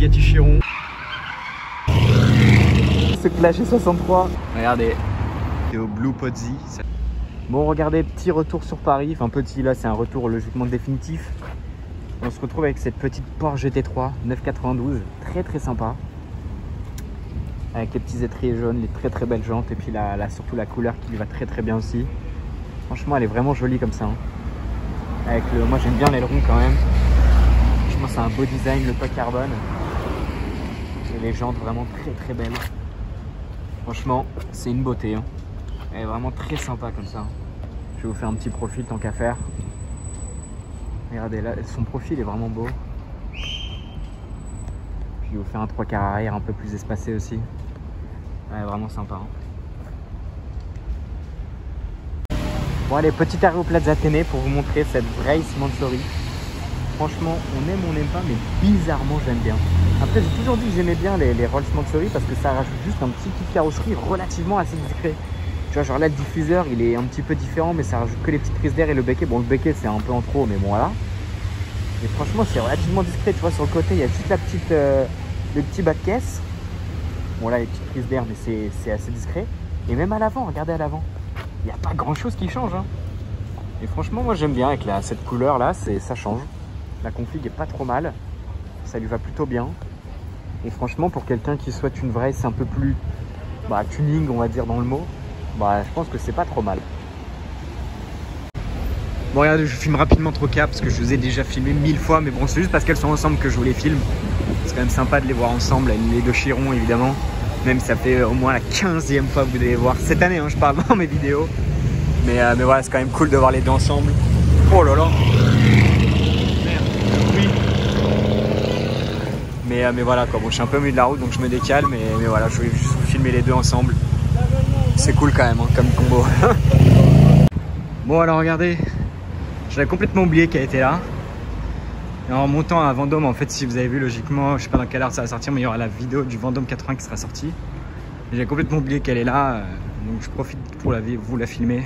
Bugatti Chiron. Ce Clash 63. Regardez. C'est au Blue Pozzi. Bon, regardez, petit retour sur Paris. Enfin, petit, là, c'est un retour logiquement définitif. On se retrouve avec cette petite Porsche GT3 992. Très sympa. Avec les petits étriers jaunes, les très belles jantes. Et puis là, surtout la couleur qui lui va très bien aussi. Franchement, elle est vraiment jolie comme ça. Hein. Avec moi, j'aime bien l'aileron quand même. Franchement, c'est un beau design, le toit carbone. Et les jantes vraiment très belles. Franchement, c'est une beauté. Hein. Elle est vraiment très sympa comme ça. Je vais vous faire un petit profil tant qu'à faire. Regardez là, son profil est vraiment beau. Puis je vais vous faire un 3/4 arrière un peu plus espacé aussi. Ouais, vraiment sympa. Hein. Bon allez, petit arrêt au Plaza Athénée pour vous montrer cette Race Mansory. Franchement, on aime pas, mais bizarrement j'aime bien. Après, j'ai toujours dit que j'aimais bien les Rolls Mansory parce que ça rajoute juste un petit kit carrosserie relativement assez discret. Tu vois, genre là, le diffuseur, il est un petit peu différent, mais ça rajoute que les petites prises d'air et le becquet. Bon, le becquet, c'est un peu en trop, mais bon, voilà. Et franchement, c'est relativement discret. Tu vois, sur le côté, il y a juste le petit bas de caisse. Bon, là, les petites prises d'air, mais c'est assez discret. Et même à l'avant, regardez à l'avant. Il n'y a pas grand-chose qui change. Hein. Et franchement, moi, j'aime bien avec cette couleur-là, ça change. La config est pas trop mal. Ça lui va plutôt bien. Et franchement, pour quelqu'un qui souhaite une vraie, c'est un peu plus tuning, on va dire, dans le mot. Je pense que c'est pas trop mal. Bon, regardez, je filme rapidement Troca parce que je vous ai déjà filmé 1000 fois. Mais bon, c'est juste parce qu'elles sont ensemble que je vous les filme. C'est quand même sympa de les voir ensemble. Les deux Chiron, évidemment. Même ça fait au moins la 15e fois que vous devez les voir. Cette année, hein, je parle dans mes vidéos. Mais voilà, c'est quand même cool de voir les deux ensemble. Oh là là. Merde. Oui. Mais voilà, quoi. Bon, je suis un peu au milieu de la route, donc je me décale. Mais voilà, je vais juste vous filmer les deux ensemble. C'est cool quand même, hein, comme combo. Bon, alors regardez, j'avais complètement oublié qu'elle était là. Et en montant à Vendôme, en fait, si vous avez vu, logiquement, je sais pas dans quelle heure ça va sortir, mais il y aura la vidéo du Vendôme 80 qui sera sortie. J'ai complètement oublié qu'elle est là, donc je profite pour vous la filmer.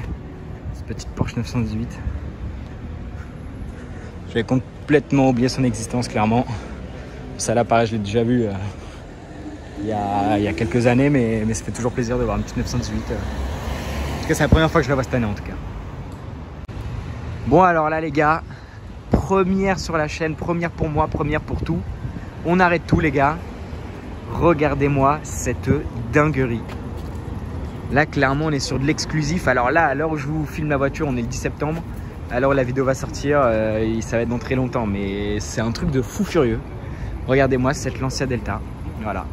Cette petite Porsche 918. J'avais complètement oublié son existence, clairement. Ça là, pareil, je l'ai déjà vu. Il y a quelques années, mais ça fait toujours plaisir de voir une petite 918. En tout cas, c'est la première fois que je la vois cette année en tout cas. Bon alors là les gars, première sur la chaîne, première pour moi, première pour tout. On arrête tout les gars. Regardez-moi cette dinguerie. Là clairement on est sur de l'exclusif. Alors là, à l'heure où je vous filme la voiture, on est le 10 septembre. Alors la vidéo va sortir, ça va être dans très longtemps, mais c'est un truc de fou furieux. Regardez-moi cette Lancia Delta, voilà.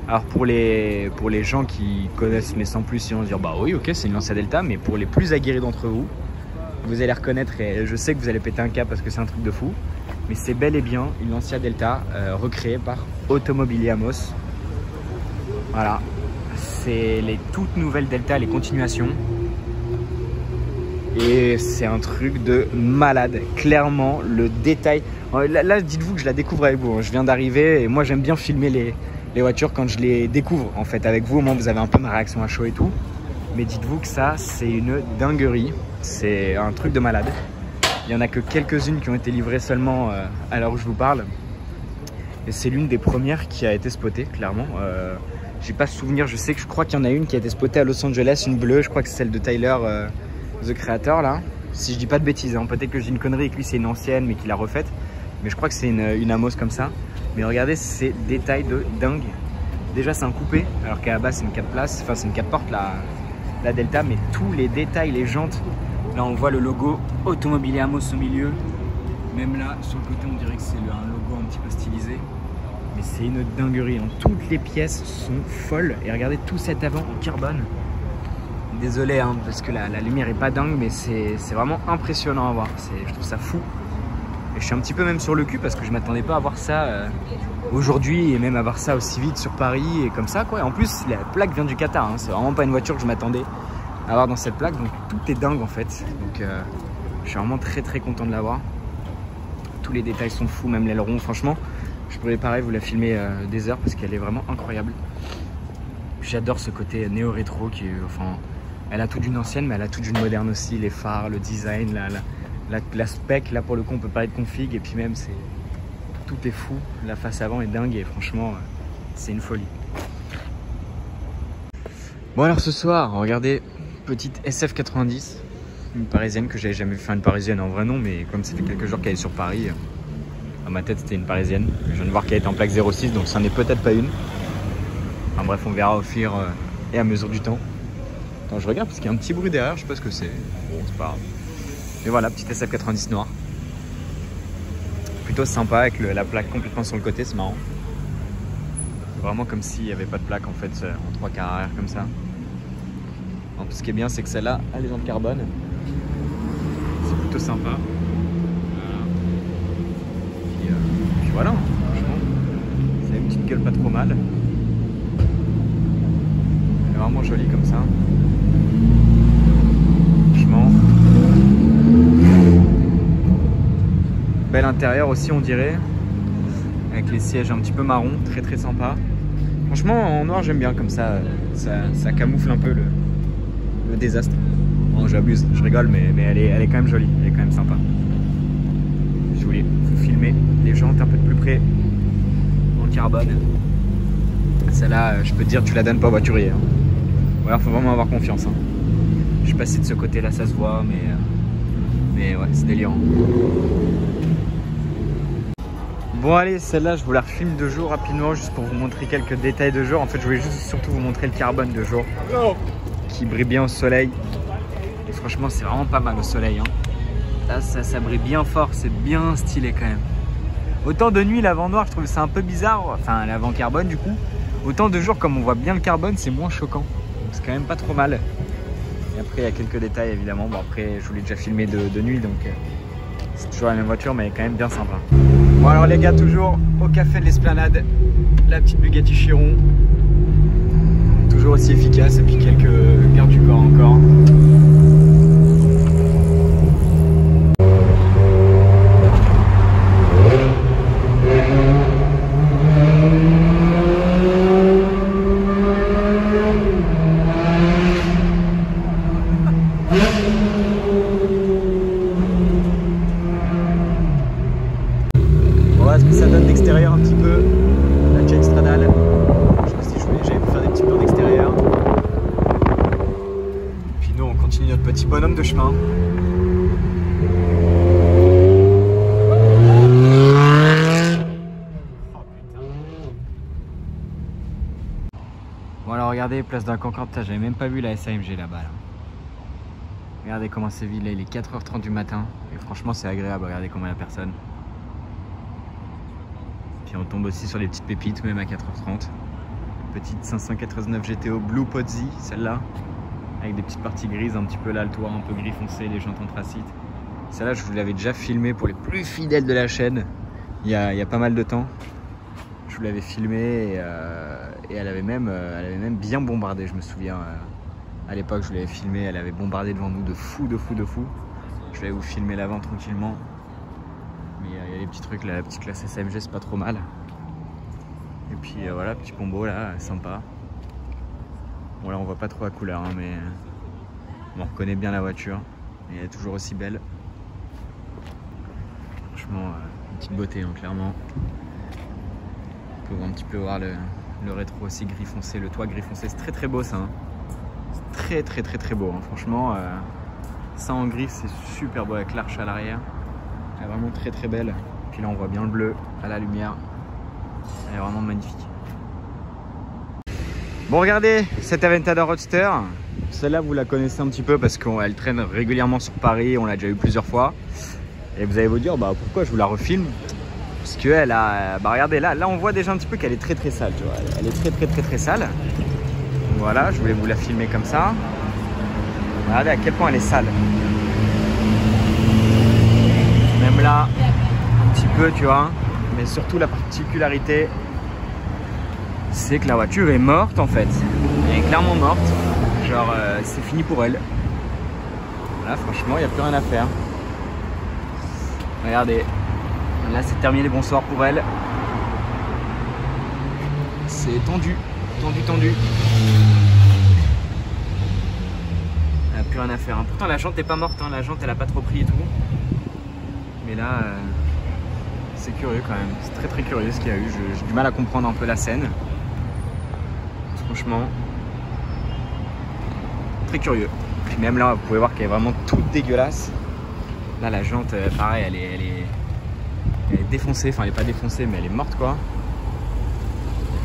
Alors pour les gens qui connaissent mais sans plus, ils vont se dire bah oui ok c'est une Lancia Delta, mais pour les plus aguerris d'entre vous, vous allez reconnaître et je sais que vous allez péter un câble parce que c'est un truc de fou, mais c'est bel et bien une Lancia Delta recréée par Automobilier Amos. Voilà, c'est les toutes nouvelles Delta, les continuations. Et c'est un truc de malade, clairement le détail. Là dites-vous que je la découvre avec vous, je viens d'arriver et moi j'aime bien filmer les voitures quand je les découvre en fait avec vous, au moins vous avez un peu ma réaction à chaud et tout. Mais dites-vous que ça c'est une dinguerie, c'est un truc de malade. Il n'y en a que quelques-unes qui ont été livrées seulement à l'heure où je vous parle. Et c'est l'une des premières qui a été spotée clairement. J'ai pas souvenir, je crois qu'il y en a une qui a été spotée à Los Angeles, une bleue, je crois que c'est celle de Tyler The Creator là. Si je dis pas de bêtises, hein. Peut-être que je dis une connerie et que lui c'est une ancienne mais qu'il a refaite. Mais je crois que c'est une Amos comme ça. Mais regardez ces détails de dingue. Déjà c'est un coupé, alors qu'à la base c'est une 4 places, enfin c'est une 4 portes la Delta, mais tous les détails, les jantes. Là on voit le logo Automobilier Amos au milieu. Même là sur le côté on dirait que c'est un logo un petit peu stylisé. Mais c'est une dinguerie, hein. Toutes les pièces sont folles. Et regardez tout cet avant en carbone. Désolé hein, parce que la lumière est pas dingue, mais c'est vraiment impressionnant à voir. Je trouve ça fou. Et je suis un petit peu même sur le cul parce que je m'attendais pas à voir ça aujourd'hui et même à voir ça aussi vite sur Paris et comme ça quoi. Et en plus la plaque vient du Qatar, hein. C'est vraiment pas une voiture que je m'attendais à avoir dans cette plaque, donc tout est dingue en fait. Donc je suis vraiment très content de l'avoir. Tous les détails sont fous, même l'aileron, franchement. Je pourrais pareil vous la filmer des heures parce qu'elle est vraiment incroyable. J'adore ce côté néo-rétro qui est, enfin, elle a tout d'une ancienne mais elle a tout d'une moderne aussi. Les phares, le design, la spec, là pour le coup on peut parler de config et puis même c'est tout est fou. La face avant est dingue et franchement, c'est une folie. Bon alors ce soir, regardez, petite SF90, une parisienne que j'avais jamais vu, enfin une parisienne en vrai nom, mais comme ça fait quelques jours qu'elle est sur Paris, dans ma tête c'était une parisienne. Je viens de voir qu'elle est en plaque 06, donc ça n'est peut-être pas une. Enfin bref, on verra au fur et à mesure du temps. Attends, je regarde parce qu'il y a un petit bruit derrière, je sais pas ce que c'est. Bon, c'est pas grave. Mais voilà, petite SF90 noire. Plutôt sympa avec la plaque complètement sur le côté, c'est marrant. Vraiment comme s'il n'y avait pas de plaque en fait, en 3 quarts arrière comme ça. Alors, ce qui est bien, c'est que celle-là a les jantes carbone. C'est plutôt sympa. Puis voilà, franchement, ça a une petite gueule pas trop mal. Elle est vraiment jolie comme ça. Franchement. Bel intérieur aussi, on dirait. Avec les sièges un petit peu marron, très très sympa. Franchement, en noir, j'aime bien comme ça. Ça camoufle un peu le désastre. Bon, j'abuse, je rigole, mais elle est quand même jolie. Elle est quand même sympa. Je voulais vous filmer les jantes un peu de plus près. En carbone. Celle-là, je peux te dire, tu la donnes pas au voiturier. Hein. Ou alors, faut vraiment avoir confiance. Hein. Je suis passé de ce côté-là, ça se voit, mais ouais, c'est délirant. Bon allez, celle-là je vous la refilme de jour rapidement juste pour vous montrer quelques détails de jour. En fait je voulais juste surtout vous montrer le carbone de jour qui brille bien au soleil. Et franchement c'est vraiment pas mal au soleil. Hein. Là ça brille bien fort, c'est bien stylé quand même. Autant de nuit l'avant noir je trouve ça un peu bizarre, enfin l'avant carbone du coup. Autant de jour comme on voit bien le carbone c'est moins choquant. C'est quand même pas trop mal. Et après il y a quelques détails évidemment. Bon après je vous l'ai déjà filmé de nuit donc c'est toujours la même voiture mais elle est quand même bien sympa. Bon alors les gars, toujours au café de l'Esplanade, la petite Bugatti Chiron, toujours aussi efficace et puis quelques gardes du corps encore. Voilà ce que ça donne d'extérieur un petit peu, la Jack Stradale. Je me suis dit j'allais vous faire des petits tours d'extérieur. Puis nous on continue notre petit bonhomme de chemin. Bon alors regardez, place d'un Concorde, j'avais même pas vu la SAMG là-bas. Là. Regardez comment c'est vide, là il est 4h30 du matin. Et franchement c'est agréable, regardez comment il y a personne. Puis on tombe aussi sur les petites pépites, même à 4h30. Petite 599 GTO Blue Pozzi, celle-là. Avec des petites parties grises, un petit peu là, le toit un peu gris foncé, les jantes anthracite. Celle-là, je vous l'avais déjà filmée pour les plus fidèles de la chaîne. Il y a pas mal de temps. Je vous l'avais filmée et elle avait même bien bombardé, je me souviens. À l'époque, je vous l'avais filmée, elle avait bombardé devant nous de fou. Je vais vous filmer l'avant tranquillement. Mais il y a les petits trucs là, la petite classe SAMG c'est pas trop mal. Et puis voilà, petit combo là, sympa. Bon là on voit pas trop la couleur hein, mais on reconnaît bien la voiture. Et elle est toujours aussi belle. Franchement, une petite beauté hein, clairement. On peut un petit peu voir le rétro aussi gris foncé, le toit gris foncé, c'est très beau ça. Hein. C'est très beau, hein. Franchement ça en gris c'est super beau avec l'arche à l'arrière. Elle est vraiment très belle. Puis là on voit bien le bleu à la lumière. Elle est vraiment magnifique. Bon regardez cette Aventador Roadster. Celle-là vous la connaissez un petit peu parce qu'elle traîne régulièrement sur Paris. On l'a déjà eu plusieurs fois. Et vous allez vous dire bah pourquoi je vous la refilme. Parce qu'elle a... Bah regardez là on voit déjà un petit peu qu'elle est très sale. Tu vois. Elle est très sale. Voilà, je voulais vous la filmer comme ça. Regardez à quel point elle est sale. Même là, un petit peu, tu vois. Mais surtout, la particularité, c'est que la voiture est morte, en fait. Elle est clairement morte. Genre, c'est fini pour elle. Là, franchement, il n'y a plus rien à faire. Regardez. Là, c'est terminé. Bonsoir pour elle. C'est tendu. Tendu. Elle n'a plus rien à faire. Hein. Pourtant, la jante n'est pas morte. Hein. La jante, elle n'a pas trop pris et tout. Mais là, C'est curieux quand même, c'est très très curieux ce qu'il y a eu. J'ai du mal à comprendre un peu la scène. Franchement, très curieux. Puis même là, vous pouvez voir qu'elle est vraiment toute dégueulasse. Là, la jante, pareil, elle est défoncée. Enfin, elle est pas défoncée, mais elle est morte quoi.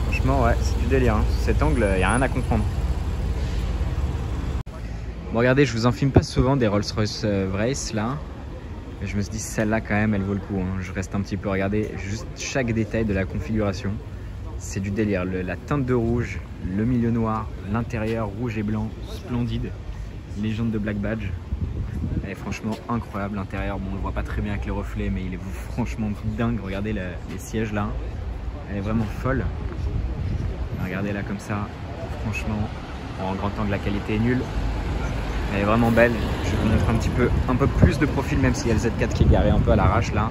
Franchement, ouais, c'est du délire. Hein. Cet angle, il n'y a rien à comprendre. Bon, regardez, je vous en filme pas souvent des Rolls-Royce Wraith là. Mais je me suis dit, celle-là, quand même, elle vaut le coup. Hein. Je reste un petit peu, regardez, juste chaque détail de la configuration. C'est du délire. La teinte de rouge, le milieu noir, l'intérieur rouge et blanc, splendide. Les jantes de Black Badge. Elle est franchement incroyable. L'intérieur, bon, on le voit pas très bien avec les reflets, mais il est franchement dingue. Regardez les sièges là. Elle est vraiment folle. Regardez là comme ça. Franchement, en grand angle, la qualité est nulle. Elle est vraiment belle. Je vais vous montrer un peu plus de profil, même s'il y a le Z4 qui est garé un peu à l'arrache là.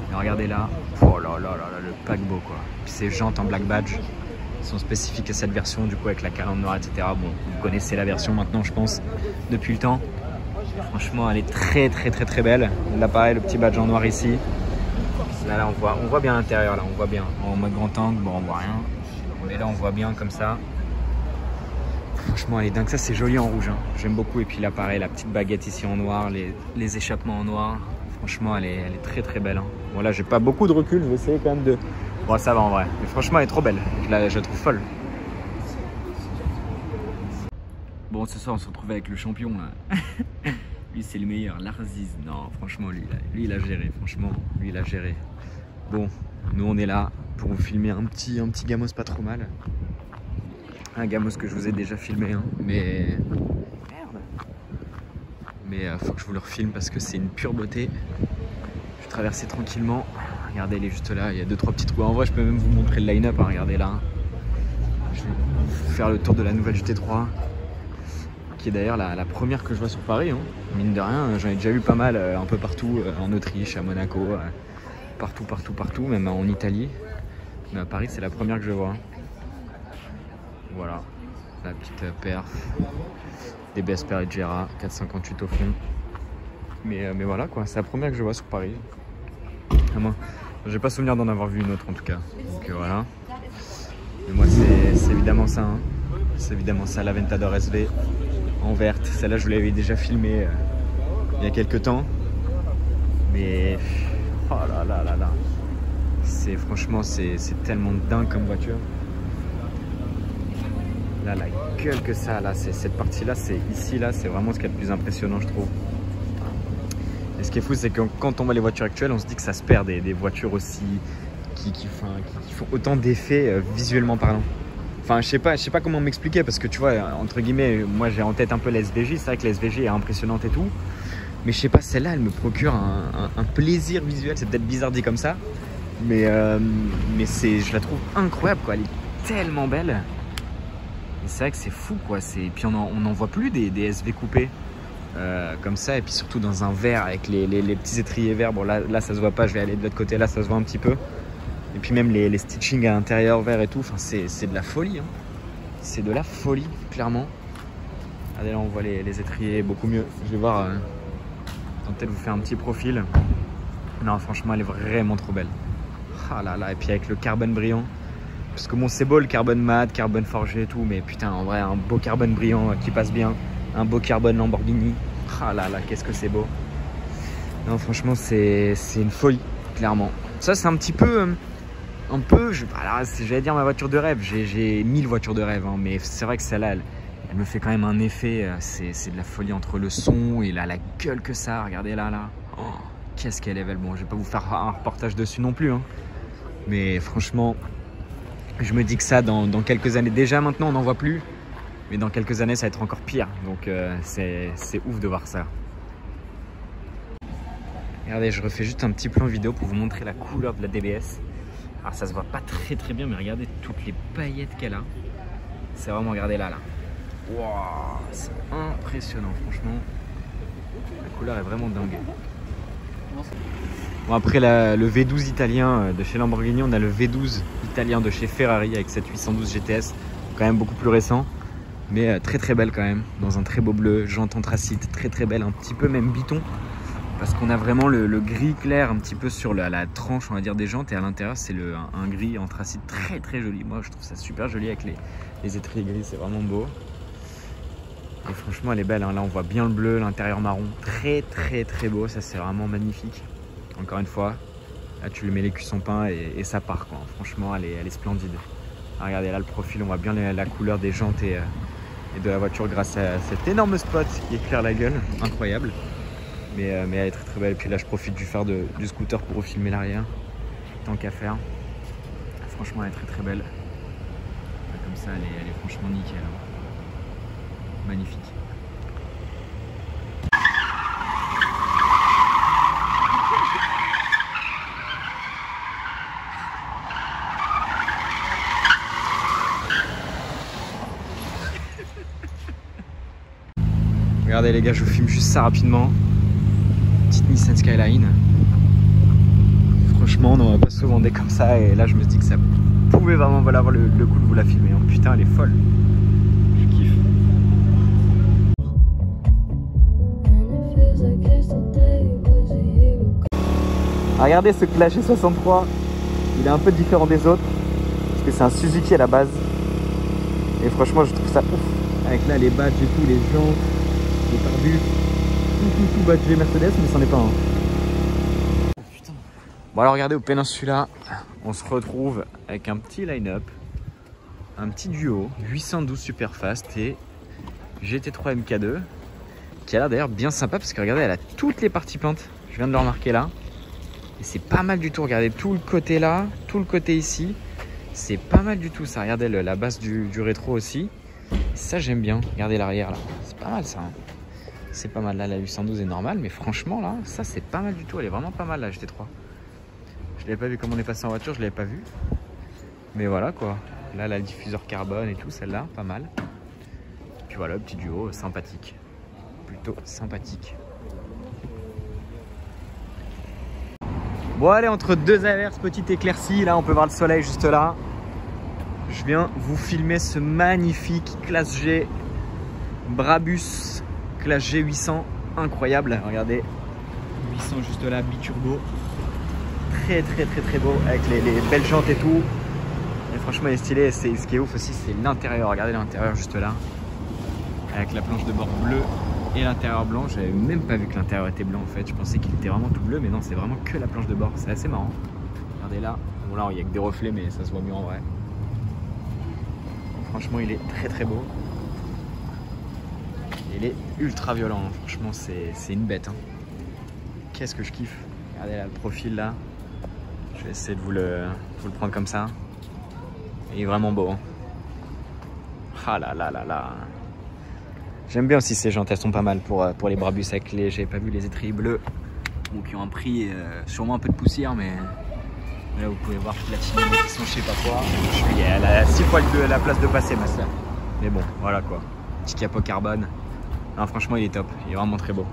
Mais regardez là. Oh là là là là, le paquebot quoi. Puis ces jantes en Black Badge sont spécifiques à cette version, du coup avec la calandre noire, etc. Bon, vous connaissez la version maintenant, je pense, depuis le temps. Franchement, elle est très très très très belle. Là pareil, le petit badge en noir ici. Là on voit bien l'intérieur, là on voit bien. En mode grand angle, bon on voit rien. Mais là on voit bien comme ça. Franchement, elle est dingue. Ça, c'est joli en rouge. Hein. J'aime beaucoup. Et puis là, pareil, la petite baguette ici en noir, les échappements en noir. Franchement, elle est très très belle. Hein. Bon, là, j'ai pas beaucoup de recul. Je vais essayer quand même de. Bon, ça va en vrai. Mais franchement, elle est trop belle. Je la trouve folle. Bon, ce soir, on se retrouve avec le champion. Là. Lui, c'est le meilleur. Larziz. Non, franchement, lui, il a géré. Franchement, lui, il a géré. Bon, nous, on est là pour vous filmer un petit gamos pas trop mal. Un gamos que je vous ai déjà filmé, hein. Mais merde. Mais faut que je vous le refilme parce que c'est une pure beauté. Je vais traverser tranquillement. Regardez, elle est juste là. Il y a 2-3 petits trous. En vrai, je peux même vous montrer le line-up. Hein. Regardez là. Je vais vous faire le tour de la nouvelle GT3, qui est d'ailleurs la première que je vois sur Paris. Hein. Mine de rien, j'en ai déjà vu pas mal un peu partout, en Autriche, à Monaco, partout, même en Italie. Mais à Paris, c'est la première que je vois. Voilà, la petite perf, DBS Peregera, 458 au fond. Mais voilà quoi, c'est la première que je vois sur Paris. À moi, j'ai pas souvenir d'en avoir vu une autre en tout cas. Donc voilà. Mais moi c'est évidemment ça. Hein. C'est évidemment ça, la Ventador SV en verte. Celle-là je vous l'avais déjà filmée il y a quelques temps. Mais oh là là là là. Franchement c'est tellement dingue comme voiture. Là, la gueule que ça, là, cette partie-là, c'est ici, là, c'est vraiment ce qui est le plus impressionnant, je trouve. Et ce qui est fou, c'est que quand on voit les voitures actuelles, on se dit que ça se perd des voitures aussi qui font autant d'effets visuellement parlant. Enfin, je sais pas comment m'expliquer parce que tu vois, entre guillemets, moi j'ai en tête un peu la SVJ. C'est vrai que la SVJ est impressionnante et tout, mais je sais pas, celle-là, elle me procure un plaisir visuel. C'est peut-être bizarre dit comme ça, mais je la trouve incroyable, quoi. Elle est tellement belle. C'est vrai que c'est fou quoi, puis on n'en voit plus des SV coupés comme ça, et puis surtout dans un vert avec les petits étriers verts. Bon là ça se voit pas, je vais aller de l'autre côté, là ça se voit un petit peu. Et puis même les stitching à l'intérieur vert et tout, enfin, c'est de la folie. Hein. C'est de la folie, clairement. Regardez là on voit les étriers beaucoup mieux. Je vais voir, tenter de vous faire un petit profil. Non franchement elle est vraiment trop belle. Ah là là, et puis avec le carbone brillant. Parce que bon, c'est beau le carbone mat, carbone forgé et tout, mais putain, en vrai, un beau carbone brillant qui passe bien, un beau carbone Lamborghini. Ah là là, qu'est-ce que c'est beau. Non, franchement, c'est une folie, clairement. Ça, c'est un petit peu, j'allais dire ma voiture de rêve. J'ai 1000 voitures de rêve, hein, mais c'est vrai que celle-là, elle me fait quand même un effet. C'est de la folie entre le son et la gueule que ça. Regardez là. Oh, qu'est-ce qu'elle est belle. Bon, je vais pas vous faire un reportage dessus non plus, hein, mais franchement. Je me dis que ça, dans quelques années, déjà maintenant on n'en voit plus, mais dans quelques années ça va être encore pire. Donc c'est ouf de voir ça. Regardez, je refais juste un petit plan vidéo pour vous montrer la couleur de la DBS. Alors ça se voit pas très bien, mais regardez toutes les paillettes qu'elle a. C'est vraiment, regardez là. Wow, c'est impressionnant, franchement. La couleur est vraiment dingue. Bon, après le V12 italien de chez Lamborghini, on a le V12 italien de chez Ferrari avec cette 812 GTS, quand même beaucoup plus récent, mais très belle quand même, dans un très beau bleu, jante anthracite, très belle, un petit peu même biton parce qu'on a vraiment le gris clair un petit peu sur la tranche, on va dire, des jantes, et à l'intérieur c'est un gris anthracite très très joli. Moi je trouve ça super joli avec les étriers gris, c'est vraiment beau. Et franchement elle est belle, hein. Là on voit bien le bleu, l'intérieur marron, très très très beau, ça c'est vraiment magnifique. Encore une fois, là tu lui mets les cuissons peints et ça part quoi. Franchement elle est splendide. Ah, regardez là le profil, on voit bien la couleur des jantes et de la voiture grâce à cet énorme spot qui éclaire la gueule, incroyable. Mais elle est très très belle. Et puis là je profite du phare du scooter pour filmer l'arrière, tant qu'à faire. Franchement elle est très très belle. Comme ça elle est franchement nickel, hein. Magnifique. Regardez les gars, je vous filme juste ça rapidement. Petite Nissan Skyline. Franchement, on n'en a pas souvent des comme ça. Et là, je me dis que ça pouvait vraiment valoir le coup de vous la filmer. Oh, putain, elle est folle. Je kiffe. Ah, regardez ce Clash 63. Il est un peu différent des autres. Parce que c'est un Suzuki à la base. Et franchement, je trouve ça ouf. Avec là les badges et tout, les jantes. Les pare-buts, tout badgé Mercedes, mais c'en est pas un. Oh, putain. Bon alors regardez, au Péninsula, on se retrouve avec un petit line-up, un petit duo 812 Superfast et GT3 MK2 qui a l'air d'ailleurs bien sympa parce que regardez, elle a toutes les parties peintes. Je viens de le remarquer là. Et c'est pas mal du tout. Regardez tout le côté là, tout le côté ici. C'est pas mal du tout ça. Regardez la base du rétro aussi. Ça j'aime bien. Regardez l'arrière là. C'est pas mal ça. Hein. C'est pas mal. Là la 812 est normale, mais franchement là, ça c'est pas mal du tout. Elle est vraiment pas mal la GT3. Je l'avais pas vu comme on est passé en voiture, je l'avais pas vu. Mais voilà quoi. Là le diffuseur carbone et tout, celle-là, pas mal. Puis voilà, le petit duo sympathique. Plutôt sympathique. Bon allez, entre deux averses, petite éclaircie, là on peut voir le soleil juste là. Je viens vous filmer ce magnifique classe G Brabus classe G 800, incroyable. Regardez, 800 juste là, biturbo. Très très très très beau avec les belles jantes et tout. Et franchement il est stylé. Ce qui est ouf aussi, c'est l'intérieur. Regardez l'intérieur juste là, avec la planche de bord bleue et l'intérieur blanc. J'avais même pas vu que l'intérieur était blanc en fait. Je pensais qu'il était vraiment tout bleu, mais non, c'est vraiment que la planche de bord. C'est assez marrant. Regardez là. Bon là il n'y a que des reflets, mais ça se voit mieux en vrai. Franchement il est très très beau. Il est ultra violent, hein. Franchement c'est une bête, hein. Qu'est-ce que je kiffe. Regardez là le profil là. Je vais essayer de vous le prendre comme ça. Il est vraiment beau, hein. Ah là là là là. J'aime bien aussi ces jantes, elles sont pas mal pour les Brabus avec les... J'avais pas vu les étriers bleus. Bon, qui ont un prix, sûrement un peu de poussière, mais là vous pouvez voir toute la tinière qui sont je sais pas quoi. Elle a 6 fois la place de passer ma soeur. Mais bon, voilà quoi. Petit capot carbone. Non, franchement il est top, il est vraiment très beau.